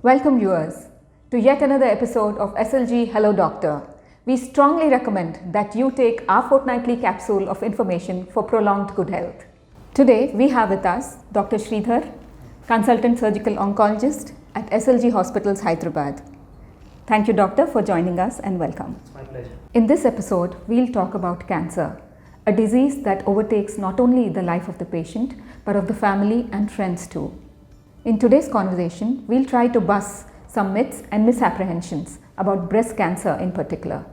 Welcome viewers to yet another episode of SLG Hello Doctor. We strongly recommend that you take our fortnightly capsule of information for prolonged good health. Today we have with us Dr. Sridhar, consultant surgical oncologist at SLG Hospitals, Hyderabad. Thank you, doctor, for joining us and welcome. It's my pleasure. In this episode, we'll talk about cancer, a disease that overtakes not only the life of the patient but of the family and friends too. In today's conversation, we'll try to bust some myths and misapprehensions about breast cancer in particular.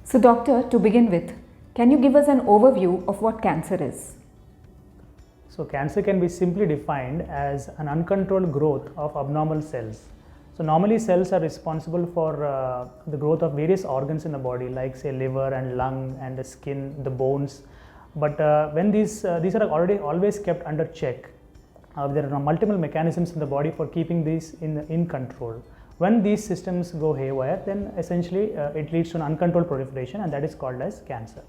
So doctor, to begin with, can you give us an overview of what cancer is? So cancer can be simply defined as an uncontrolled growth of abnormal cells. So normally cells are responsible for the growth of various organs in the body, like say liver and lung and the skin, the bones. But when these are already always kept under check, there are multiple mechanisms in the body for keeping these in control. When these systems go haywire, then essentially it leads to an uncontrolled proliferation, and that is called as cancer.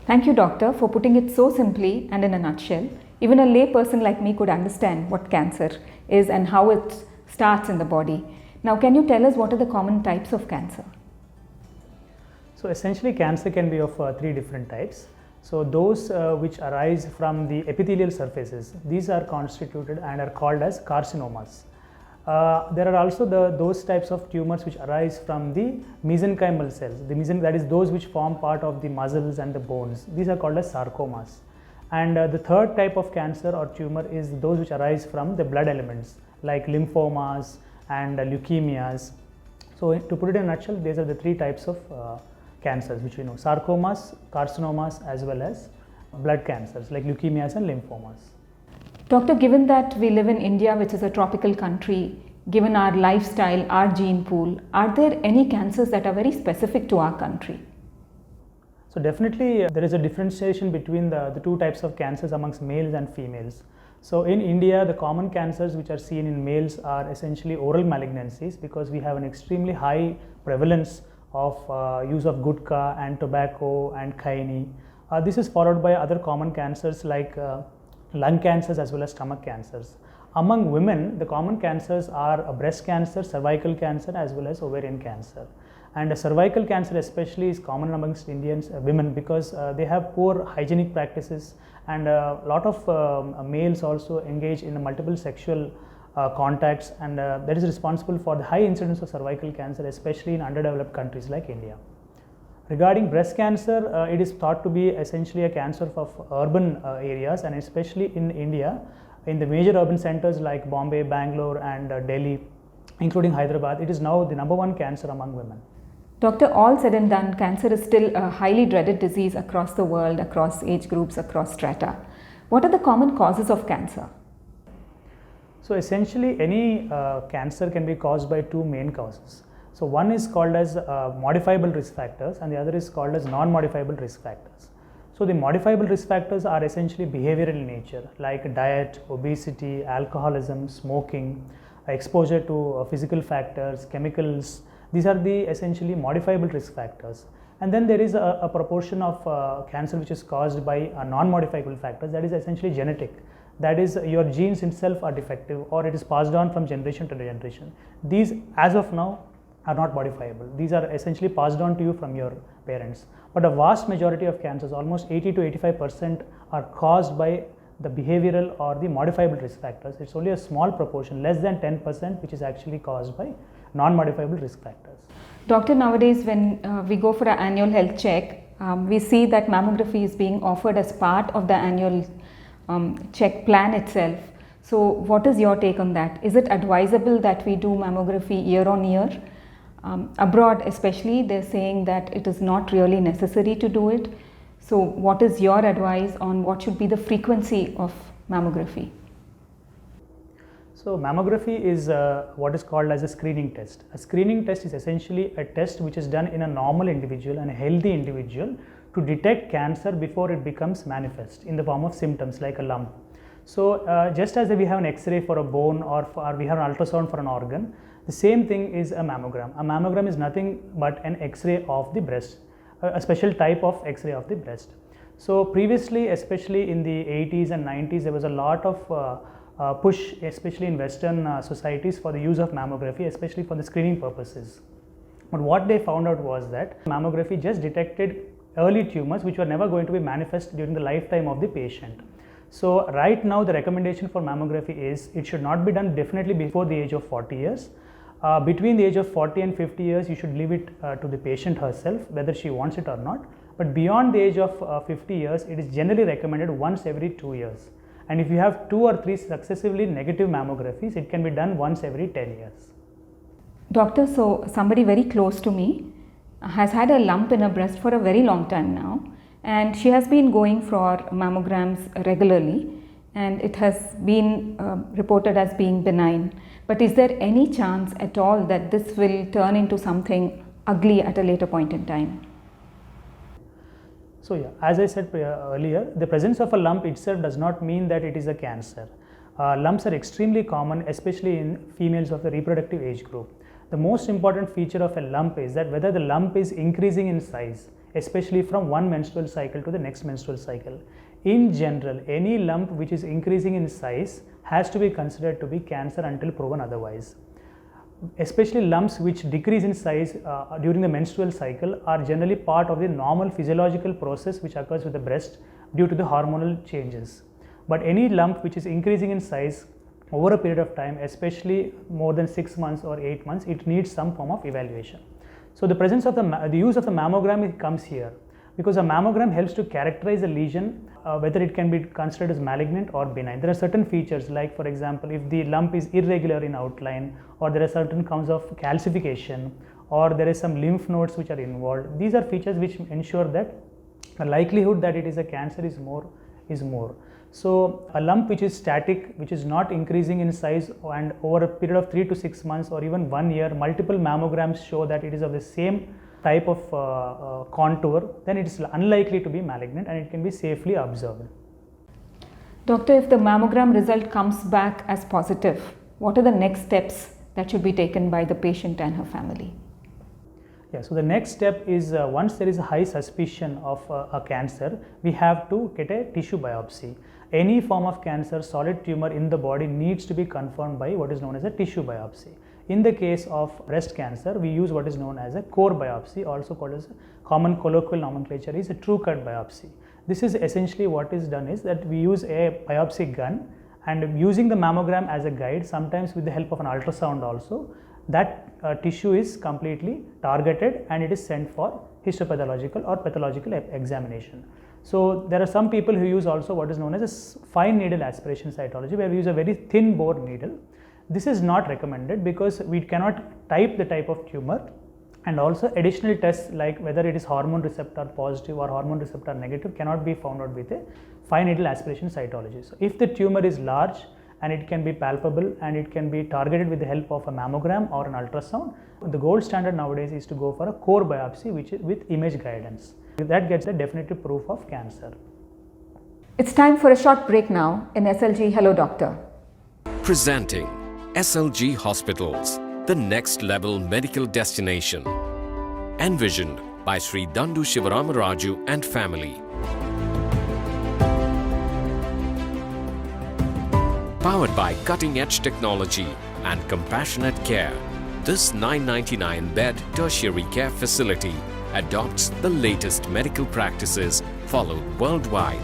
Thank you, doctor, for putting it so simply and in a nutshell. Even a lay person like me could understand what cancer is and how it starts in the body. Now, can you tell us what are the common types of cancer? So essentially cancer can be of three different types. So those which arise from the epithelial surfaces, these are constituted and are called as carcinomas. There are also those types of tumors which arise from the mesenchymal cells. That is those which form part of the muscles and the bones. These are called as sarcomas. And the third type of cancer or tumor is those which arise from the blood elements like lymphomas and leukemias. So to put it in a nutshell, these are the three types of cancers which we know: sarcomas, carcinomas, as well as blood cancers like leukemias and lymphomas. Doctor, given that we live in India, which is a tropical country, given our lifestyle, our gene pool, are there any cancers that are very specific to our country? So definitely there is a differentiation between the two types of cancers amongst males and females. So in India, the common cancers which are seen in males are essentially oral malignancies, because we have an extremely high prevalence of use of gutka and tobacco and kyanine. This is followed by other common cancers like lung cancers as well as stomach cancers. Among women, the common cancers are breast cancer, cervical cancer, as well as ovarian cancer. And cervical cancer especially is common amongst Indians women, because they have poor hygienic practices, and a lot of males also engage in multiple sexual contacts, and that is responsible for the high incidence of cervical cancer, especially in underdeveloped countries like India. Regarding breast cancer, it is thought to be essentially a cancer of urban areas, and especially in India, in the major urban centers like Bombay, Bangalore and Delhi, including Hyderabad, it is now the #1 cancer among women. Doctor, all said and done, cancer is still a highly dreaded disease across the world, across age groups, across strata. What are the common causes of cancer? So essentially any cancer can be caused by two main causes. So one is called as modifiable risk factors, and the other is called as non-modifiable risk factors. So the modifiable risk factors are essentially behavioral in nature, like diet, obesity, alcoholism, smoking, exposure to physical factors, chemicals. These are the essentially modifiable risk factors. And then there is a proportion of cancer which is caused by non-modifiable factors, that is essentially genetic. That is, your genes itself are defective, or it is passed on from generation to generation. These, as of now, are not modifiable. These are essentially passed on to you from your parents. But a vast majority of cancers, almost 80 to 85%, are caused by the behavioral or the modifiable risk factors. It's only a small proportion, less than 10%, which is actually caused by non-modifiable risk factors. Doctor, nowadays when we go for an annual health check, we see that mammography is being offered as part of the annual check plan itself. So what is your take on that? Is it advisable that we do mammography year on year? Abroad especially, they're saying that it is not really necessary to do it. So what is your advice on what should be the frequency of mammography? So mammography is what is called as a screening test. A screening test is essentially a test which is done in a normal individual and a healthy individual to detect cancer before it becomes manifest in the form of symptoms like a lump. So just as we have an X-ray for a bone, or we have an ultrasound for an organ, the same thing is a mammogram. A mammogram is nothing but an X-ray of the breast, a special type of X-ray of the breast. So previously, especially in the 80s and 90s, there was a lot of push, especially in Western societies, for the use of mammography, especially for the screening purposes. But what they found out was that mammography just detected early tumors which were never going to be manifest during the lifetime of the patient. So right now the recommendation for mammography is it should not be done definitely before the age of 40 years. Between the age of 40 and 50 years, you should leave it to the patient herself, whether she wants it or not. But beyond the age of 50 years, it is generally recommended once every 2 years. And if you have 2 or 3 successively negative mammographies, it can be done once every 10 years. Doctor, so somebody very close to me has had a lump in her breast for a very long time now, and she has been going for mammograms regularly, and it has been reported as being benign. But is there any chance at all that this will turn into something ugly at a later point in time? So yeah, as I said earlier, the presence of a lump itself does not mean that it is a cancer. Lumps are extremely common, especially in females of the reproductive age group. The most important feature of a lump is that whether the lump is increasing in size, especially from one menstrual cycle to the next menstrual cycle. In general, any lump which is increasing in size has to be considered to be cancer until proven otherwise. Especially lumps which decrease in size during the menstrual cycle are generally part of the normal physiological process which occurs with the breast due to the hormonal changes. But any lump which is increasing in size over a period of time, especially more than 6 months or 8 months, it needs some form of evaluation. So the presence of the use of the mammogram comes here, because a mammogram helps to characterize a lesion, whether it can be considered as malignant or benign. There are certain features, like for example, if the lump is irregular in outline, or there are certain counts of calcification, or there is some lymph nodes which are involved. These are features which ensure that the likelihood that it is a cancer is more. So a lump which is static, which is not increasing in size, and over a period of 3 to 6 months or even 1 year, multiple mammograms show that it is of the same type of contour, then it is unlikely to be malignant and it can be safely observed. Doctor, if the mammogram result comes back as positive, what are the next steps that should be taken by the patient and her family? Yeah, so the next step is once there is a high suspicion of a cancer, we have to get a tissue biopsy. Any form of cancer, solid tumor in the body needs to be confirmed by what is known as a tissue biopsy. In the case of breast cancer, we use what is known as a core biopsy, also called as common colloquial nomenclature is a true cut biopsy. This is essentially what is done is that we use a biopsy gun, and using the mammogram as a guide, sometimes with the help of an ultrasound also, that tissue is completely targeted and it is sent for histopathological or pathological examination. So there are some people who use also what is known as a fine needle aspiration cytology, where we use a very thin bore needle. This is not recommended because we cannot type the type of tumor, and also additional tests like whether it is hormone receptor positive or hormone receptor negative cannot be found out with a fine needle aspiration cytology. So if the tumor is large and it can be palpable and it can be targeted with the help of a mammogram or an ultrasound, the gold standard nowadays is to go for a core biopsy, which is with image guidance. That gets a definitive proof of cancer. It's time for a short break now in SLG Hello Doctor. Presenting SLG Hospitals, the next level medical destination. Envisioned by Sri Dandu Shivaramaraju and family. Powered by cutting-edge technology and compassionate care, this 999-bed tertiary care facility adopts the latest medical practices followed worldwide.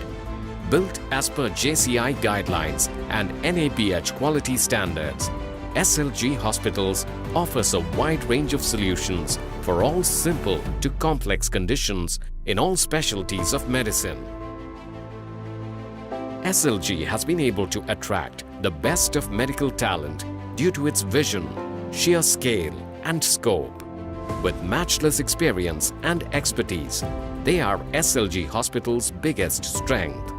Built as per JCI guidelines and NABH quality standards, SLG Hospitals offers a wide range of solutions for all simple to complex conditions in all specialties of medicine. SLG has been able to attract the best of medical talent due to its vision, sheer scale and scope. With matchless experience and expertise, they are SLG Hospital's biggest strength.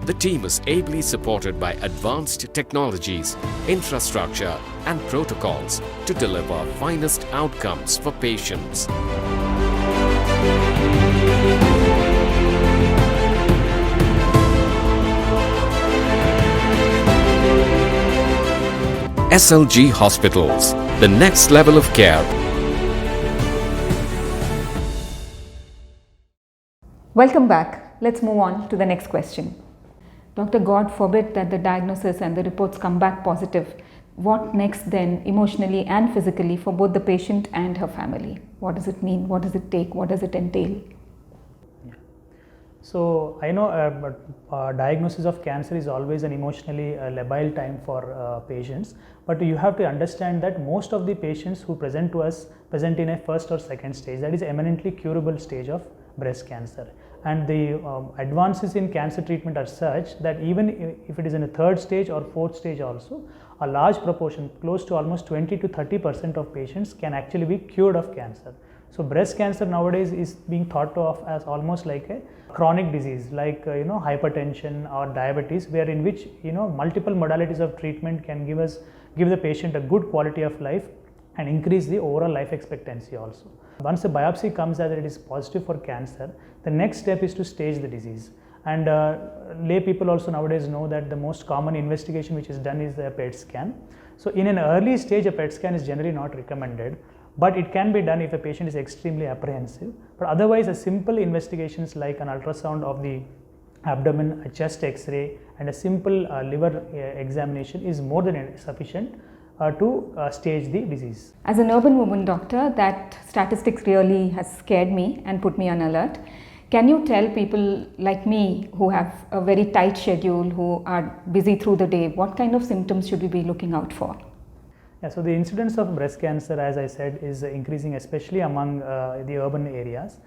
The team is ably supported by advanced technologies, infrastructure and protocols to deliver finest outcomes for patients. SLG Hospitals, the next level of care. Welcome back. Let's move on to the next question. Doctor, God forbid that the diagnosis and the reports come back positive. What next then, emotionally and physically, for both the patient and her family? What does it mean? What does it take? What does it entail? So I know diagnosis of cancer is always an emotionally labile time for patients, but you have to understand that most of the patients who present to us present in a first or second stage, that is eminently curable stage of breast cancer. And the advances in cancer treatment are such that even if it is in a third stage or fourth stage also, a large proportion, close to almost 20 to 30% of patients can actually be cured of cancer. So breast cancer nowadays is being thought of as almost like a chronic disease, like hypertension or diabetes, where in which multiple modalities of treatment can give the patient a good quality of life and increase the overall life expectancy also. Once the biopsy comes that it is positive for cancer, the next step is to stage the disease. And lay people also nowadays know that the most common investigation which is done is the PET scan. So in an early stage, a PET scan is generally not recommended, but it can be done if the patient is extremely apprehensive. But otherwise, a simple investigations like an ultrasound of the abdomen, a chest X-ray, and a simple liver examination is more than sufficient to stage the disease. As an urban woman, doctor, that statistics really has scared me and put me on alert. Can you tell people like me who have a very tight schedule, who are busy through the day, what kind of symptoms should we be looking out for? Yeah, so the incidence of breast cancer, as I said, is increasing, especially among the urban areas.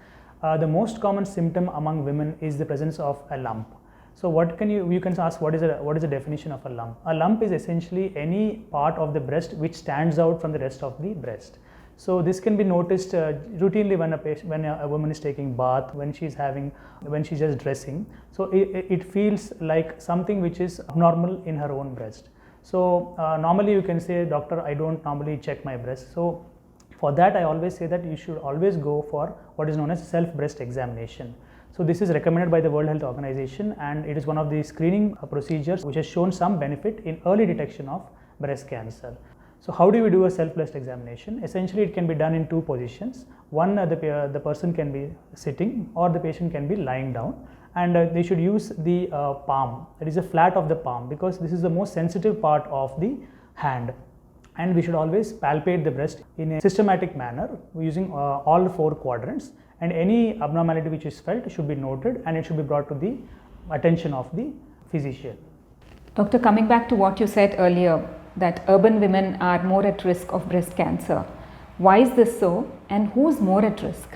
The most common symptom among women is the presence of a lump. So you can ask what is the definition of a lump? A lump is essentially any part of the breast which stands out from the rest of the breast. So this can be noticed routinely when a woman is taking bath, when she's just dressing. So it feels like something which is abnormal in her own breast. So normally you can say, doctor, I don't normally check my breast. So for that I always say that you should always go for what is known as self breast examination. So this is recommended by the World Health Organization, and it is one of the screening procedures which has shown some benefit in early detection of breast cancer. So how do we do a self breast examination? Essentially it can be done in two positions. One, the person can be sitting or the patient can be lying down, and they should use the palm, that is the flat of the palm, because this is the most sensitive part of the hand, and we should always palpate the breast in a systematic manner using all four quadrants, and any abnormality which is felt should be noted and it should be brought to the attention of the physician. Doctor, coming back to what you said earlier, that urban women are more at risk of breast cancer. Why is this so, and who's more at risk?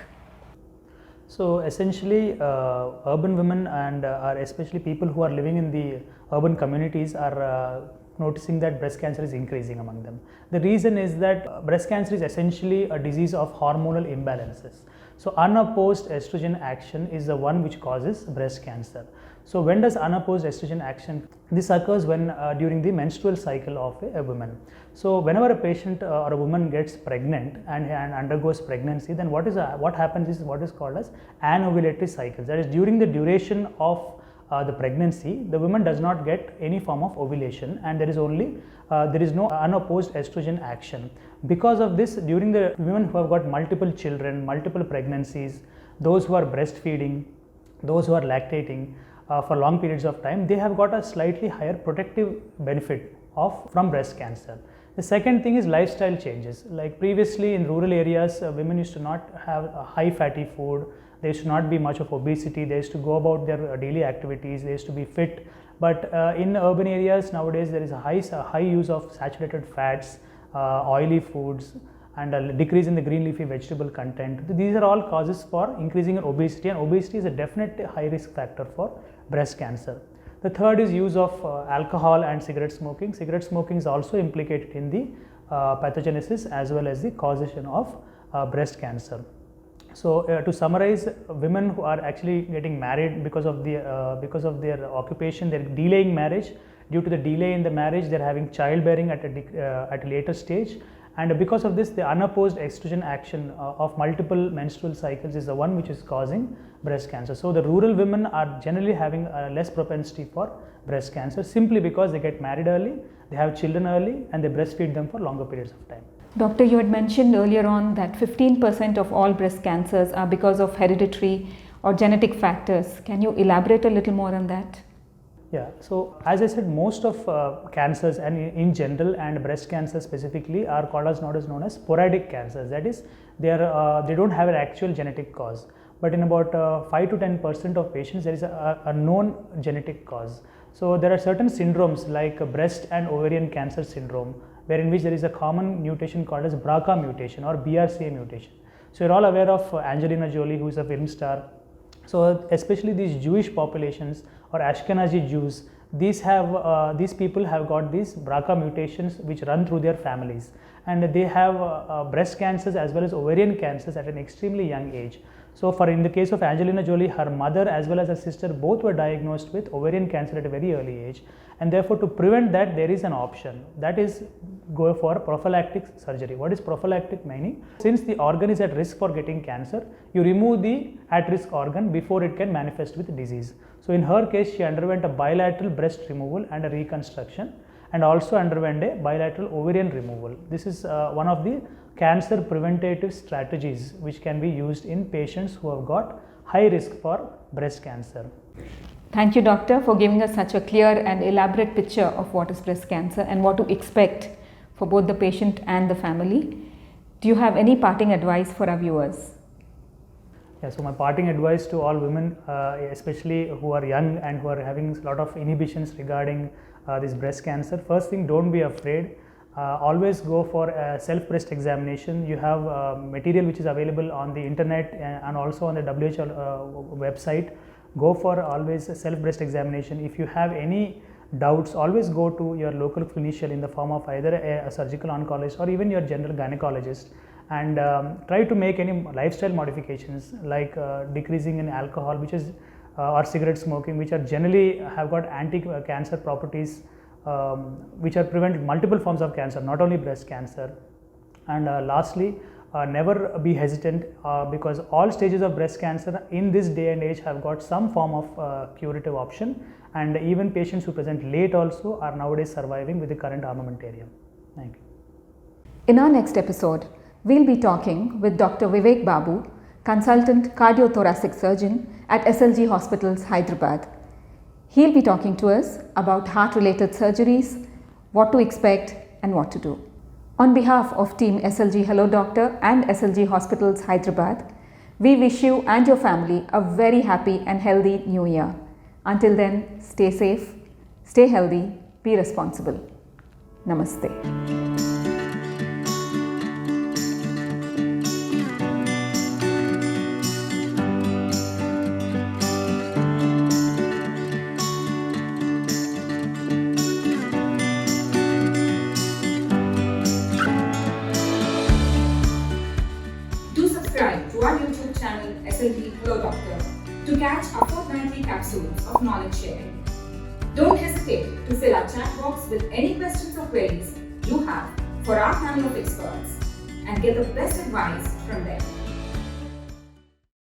So essentially urban women and are especially people who are living in the urban communities are noticing that breast cancer is increasing among them. The reason is that breast cancer is essentially a disease of hormonal imbalances. So unopposed estrogen action is the one which causes breast cancer. So when does unopposed estrogen action? This occurs when during the menstrual cycle of a woman. So whenever a patient or a woman gets pregnant and undergoes pregnancy, then what happens is what is called as anovulatory cycles. That is, during the duration of the pregnancy, the woman does not get any form of ovulation, and there is no unopposed estrogen action. Because of this, during the women who have got multiple children, multiple pregnancies, those who are breastfeeding, those who are lactating for long periods of time, they have got a slightly higher protective benefit from breast cancer. The second thing is lifestyle changes. Like previously in rural areas, women used to not have high fatty food. There used to not be much of obesity. They used to go about their daily activities. They used to be fit. But in urban areas nowadays, there is a high use of saturated fats, oily foods, and a decrease in the green leafy vegetable content. These are all causes for increasing in obesity, and obesity is a definite high risk factor for breast cancer. The third is use of alcohol and cigarette smoking. Cigarette smoking is also implicated in the pathogenesis as well as the causation of breast cancer. So to summarize, women who are actually getting married because of their occupation, they're delaying marriage. Due to the delay in the marriage, they're having childbearing at a later stage, and because of this, the unopposed estrogen action of multiple menstrual cycles is the one which is causing breast cancer. So the rural women are generally having less propensity for breast cancer simply because they get married early, they have children early, and they breastfeed them for longer periods of time. Doctor, you had mentioned earlier on that 15% of all breast cancers are because of hereditary or genetic factors. Can you elaborate a little more on that? Yeah, so as I said, most of cancers and in general and breast cancer specifically are called as known as sporadic cancers. That is, they don't have an actual genetic cause. But in about 5 to 10% of patients, there is a known genetic cause. So there are certain syndromes like breast and ovarian cancer syndrome, wherein which there is a common mutation called as BRCA mutation or BRCA mutation. So you're all aware of Angelina Jolie, who is a film star. So especially these Jewish populations or Ashkenazi Jews, these people have got these BRCA mutations which run through their families, and they have breast cancers as well as ovarian cancers at an extremely young age. So in the case of Angelina Jolie, her mother as well as her sister both were diagnosed with ovarian cancer at a very early age, and therefore to prevent that there is an option, that is go for prophylactic surgery. What is prophylactic meaning? Since the organ is at risk for getting cancer, you remove the at risk organ before it can manifest with disease. So in her case, she underwent a bilateral breast removal and a reconstruction, and also underwent a bilateral ovarian removal. This is one of the cancer preventative strategies which can be used in patients who have got high risk for breast cancer. Thank you, doctor, for giving us such a clear and elaborate picture of what is breast cancer and what to expect for both the patient and the family. Do you have any parting advice for our viewers? Yeah, so my parting advice to all women, especially who are young and who are having a lot of inhibitions regarding this breast cancer. First thing, don't be afraid. Always go for a self breast examination. You have material which is available on the internet and also on the WHO website. Go for always a self breast examination. If you have any doubts, always go to your local clinician in the form of either a surgical oncologist or even your general gynecologist, and try to make any lifestyle modifications like decreasing in alcohol, which is or cigarette smoking, which are generally have got anti-cancer properties, which are prevent multiple forms of cancer, not only breast cancer. And lastly, never be hesitant because all stages of breast cancer in this day and age have got some form of curative option, and even patients who present late also are nowadays surviving with the current armamentarium. Thank you. In our next episode, we'll be talking with Dr. Vivek Babu, consultant cardiothoracic surgeon at SLG Hospitals, Hyderabad. He'll be talking to us about heart-related surgeries, what to expect and what to do. On behalf of Team SLG Hello Doctor and SLG Hospitals, Hyderabad, we wish you and your family a very happy and healthy new year. Until then, stay safe, stay healthy, be responsible. Namaste. Subscribe to our YouTube channel SLG Hello Doctor to catch our fortnightly capsules of knowledge sharing. Don't hesitate to fill our chat box with any questions or queries you have for our panel of experts and get the best advice from them.